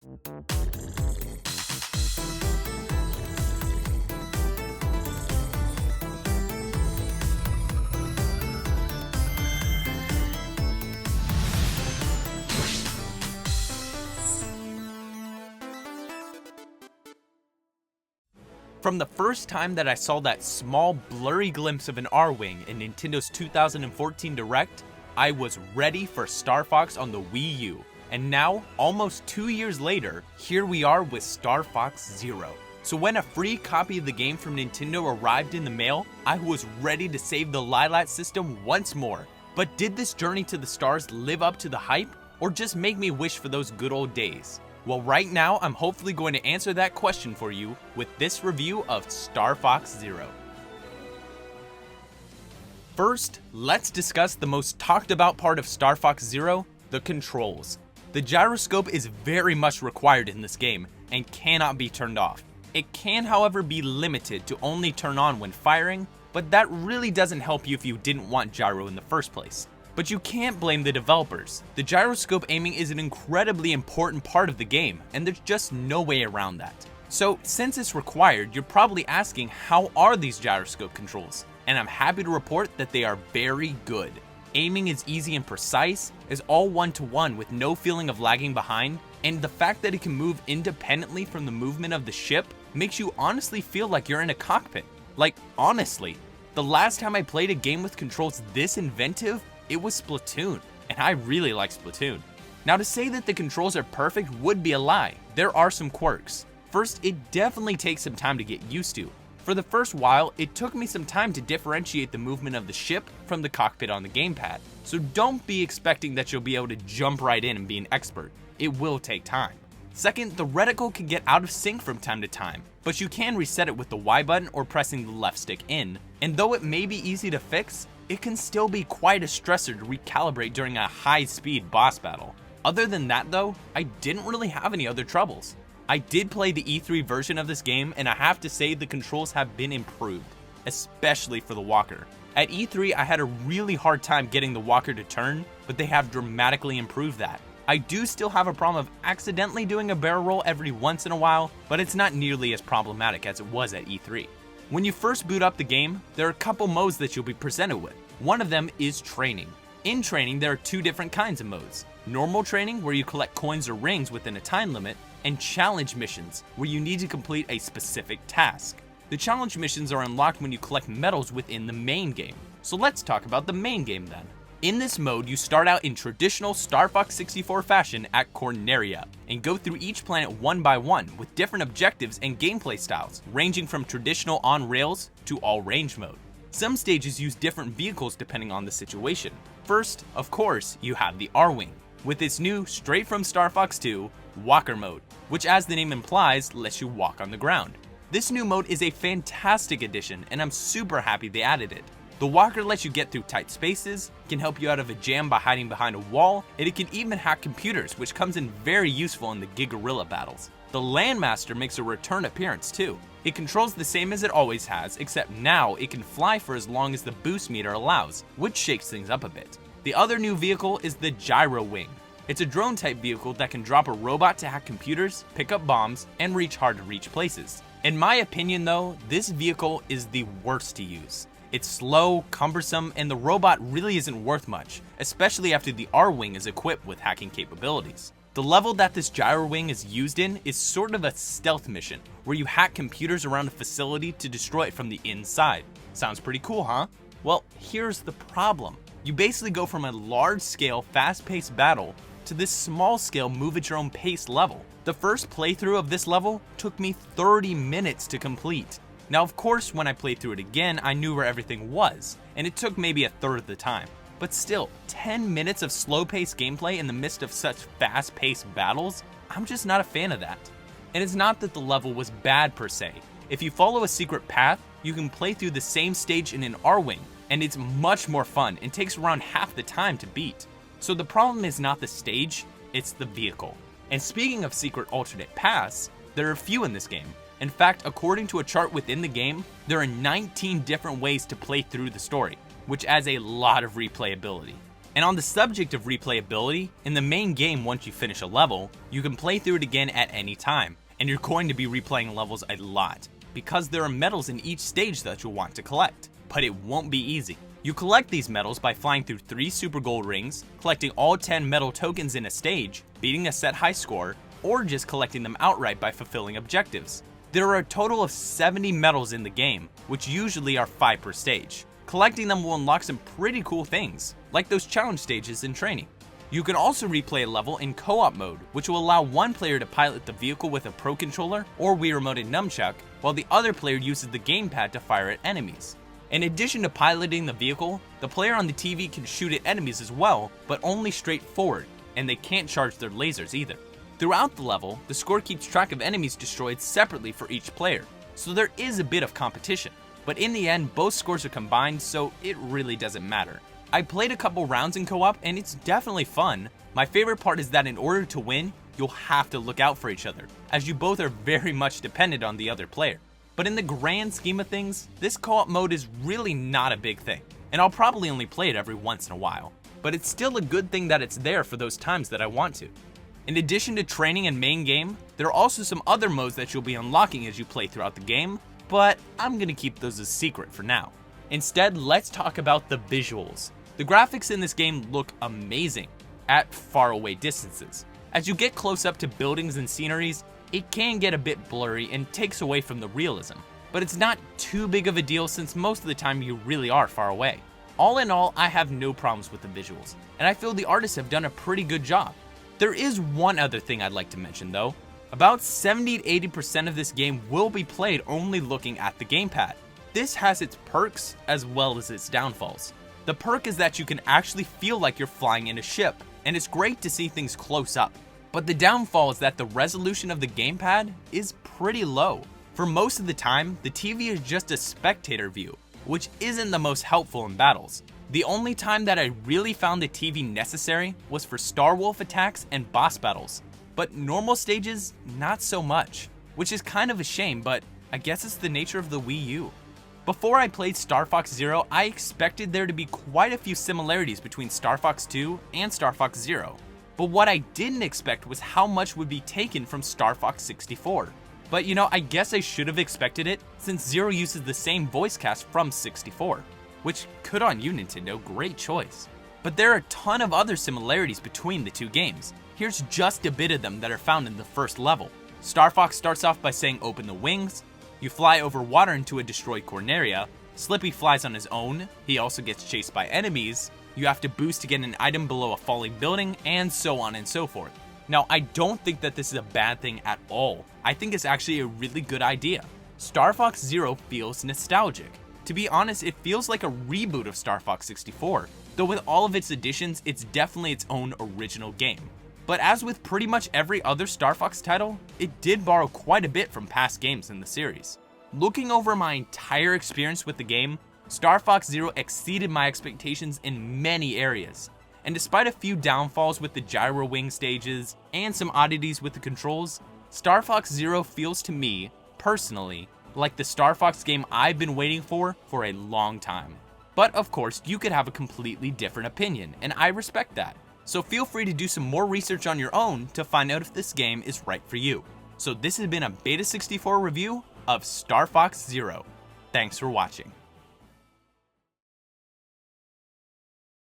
From the first time that I saw that small blurry glimpse of an R-Wing in Nintendo's 2014 Direct, I was ready for Star Fox on the Wii U. And now, almost 2 years later, here we are with Star Fox Zero. So when a free copy of the game from Nintendo arrived in the mail, I was ready to save the Lylat System once more. But did this journey to the stars live up to the hype, or just make me wish for those good old days? Well, right now, I'm hopefully going to answer that question for you with this review of Star Fox Zero. First, let's discuss the most talked about part of Star Fox Zero, the controls. The gyroscope is very much required in this game and cannot be turned off. It can, however, be limited to only turn on when firing, but that really doesn't help you if you didn't want gyro in the first place. But you can't blame the developers. The gyroscope aiming is an incredibly important part of the game, and there's just no way around that. So, since it's required, you're probably asking, how are these gyroscope controls? And I'm happy to report that they are very good. Aiming is easy and precise, is all one-to-one with no feeling of lagging behind, and the fact that it can move independently from the movement of the ship makes you honestly feel like you're in a cockpit. Like, honestly. The last time I played a game with controls this inventive, it was Splatoon, and I really like Splatoon. Now, to say that the controls are perfect would be a lie. There are some quirks. First, it definitely takes some time to get used to. For the first while, it took me some time to differentiate the movement of the ship from the cockpit on the gamepad. So don't be expecting that you'll be able to jump right in and be an expert. It will take time. Second, the reticle can get out of sync from time to time, but you can reset it with the Y button or pressing the left stick in. And though it may be easy to fix, it can still be quite a stressor to recalibrate during a high-speed boss battle. Other than that though, I didn't really have any other troubles. I did play the E3 version of this game, and I have to say the controls have been improved, especially for the walker. At E3, I had a really hard time getting the walker to turn, but they have dramatically improved that. I do still have a problem of accidentally doing a barrel roll every once in a while, but it's not nearly as problematic as it was at E3. When you first boot up the game, there are a couple modes that you'll be presented with. One of them is training. In training, there are two different kinds of modes. Normal training, where you collect coins or rings within a time limit, and challenge missions, where you need to complete a specific task. The challenge missions are unlocked when you collect medals within the main game. So let's talk about the main game then. In this mode, you start out in traditional Star Fox 64 fashion at Corneria, and go through each planet one by one with different objectives and gameplay styles, ranging from traditional on-rails to all-range mode. Some stages use different vehicles depending on the situation. First, of course, you have the R-Wing, with its new, straight from Star Fox 2, Walker mode, which as the name implies, lets you walk on the ground. This new mode is a fantastic addition, and I'm super happy they added it. The walker lets you get through tight spaces, can help you out of a jam by hiding behind a wall, and it can even hack computers, which comes in very useful in the Gigarilla battles. The Landmaster makes a return appearance too. It controls the same as it always has, except now it can fly for as long as the boost meter allows, which shakes things up a bit. The other new vehicle is the Gyro Wing. It's a drone type vehicle that can drop a robot to hack computers, pick up bombs, and reach hard to reach places. In my opinion though, this vehicle is the worst to use. It's slow, cumbersome, and the robot really isn't worth much, especially after the R-Wing is equipped with hacking capabilities. The level that this Gyro Wing is used in is sort of a stealth mission, where you hack computers around a facility to destroy it from the inside. Sounds pretty cool, huh? Well, here's the problem. You basically go from a large-scale, fast-paced battle to this small-scale move-at-your-own-pace level. The first playthrough of this level took me 30 minutes to complete. Now, of course, when I played through it again, I knew where everything was, and it took maybe a third of the time. But still, 10 minutes of slow-paced gameplay in the midst of such fast-paced battles? I'm just not a fan of that. And it's not that the level was bad per se. If you follow a secret path, you can play through the same stage in an R-Wing, and it's much more fun and takes around half the time to beat. So the problem is not the stage, it's the vehicle. And speaking of secret alternate paths, there are a few in this game. In fact, according to a chart within the game, there are 19 different ways to play through the story, which adds a lot of replayability. And on the subject of replayability, in the main game once you finish a level, you can play through it again at any time, and you're going to be replaying levels a lot, because there are medals in each stage that you'll want to collect. But it won't be easy. You collect these medals by flying through 3 super gold rings, collecting all 10 medal tokens in a stage, beating a set high score, or just collecting them outright by fulfilling objectives. There are a total of 70 medals in the game, which usually are 5 per stage. Collecting them will unlock some pretty cool things, like those challenge stages in training. You can also replay a level in co-op mode, which will allow one player to pilot the vehicle with a Pro Controller or Wii Remote and Nunchuck, while the other player uses the gamepad to fire at enemies. In addition to piloting the vehicle, the player on the TV can shoot at enemies as well, but only straight forward, and they can't charge their lasers either. Throughout the level, the score keeps track of enemies destroyed separately for each player, so there is a bit of competition. But in the end, both scores are combined, so it really doesn't matter. I played a couple rounds in co-op, and it's definitely fun. My favorite part is that in order to win, you'll have to look out for each other, as you both are very much dependent on the other player. But in the grand scheme of things, this co-op mode is really not a big thing, and I'll probably only play it every once in a while. But it's still a good thing that it's there for those times that I want to. In addition to training and main game, there are also some other modes that you'll be unlocking as you play throughout the game, but I'm gonna keep those a secret for now. Instead, let's talk about the visuals. The graphics in this game look amazing at faraway distances. As you get close up to buildings and sceneries, it can get a bit blurry and takes away from the realism, but it's not too big of a deal since most of the time you really are far away. All in all, I have no problems with the visuals, and I feel the artists have done a pretty good job. There is one other thing I'd like to mention though. About 70 to 80% of this game will be played only looking at the gamepad. This has its perks as well as its downfalls. The perk is that you can actually feel like you're flying in a ship, and it's great to see things close up. But the downfall is that the resolution of the gamepad is pretty low. For most of the time, the TV is just a spectator view, which isn't the most helpful in battles. The only time that I really found the TV necessary was for Star Wolf attacks and boss battles. But normal stages, not so much, which is kind of a shame, but I guess it's the nature of the Wii U. Before I played Star Fox Zero, I expected there to be quite a few similarities between Star Fox 2 and Star Fox Zero. But what I didn't expect was how much would be taken from Star Fox 64. But you know, I guess I should have expected it, since Zero uses the same voice cast from 64. Which, good on you Nintendo, great choice. But there are a ton of other similarities between the two games. Here's just a bit of them that are found in the first level. Star Fox starts off by saying open the wings, you fly over water into a destroyed Corneria, Slippy flies on his own, he also gets chased by enemies, you have to boost to get an item below a falling building, and so on and so forth. Now, I don't think that this is a bad thing at all. I think it's actually a really good idea. Star Fox Zero feels nostalgic. To be honest, it feels like a reboot of Star Fox 64, though with all of its additions, it's definitely its own original game. But as with pretty much every other Star Fox title, it did borrow quite a bit from past games in the series. Looking over my entire experience with the game, Star Fox Zero exceeded my expectations in many areas. And despite a few downfalls with the gyro wing stages and some oddities with the controls, Star Fox Zero feels to me, personally, like the Star Fox game I've been waiting for a long time. But of course, you could have a completely different opinion, and I respect that. So feel free to do some more research on your own to find out if this game is right for you. So this has been a Beta64 review of Star Fox Zero. Thanks for watching.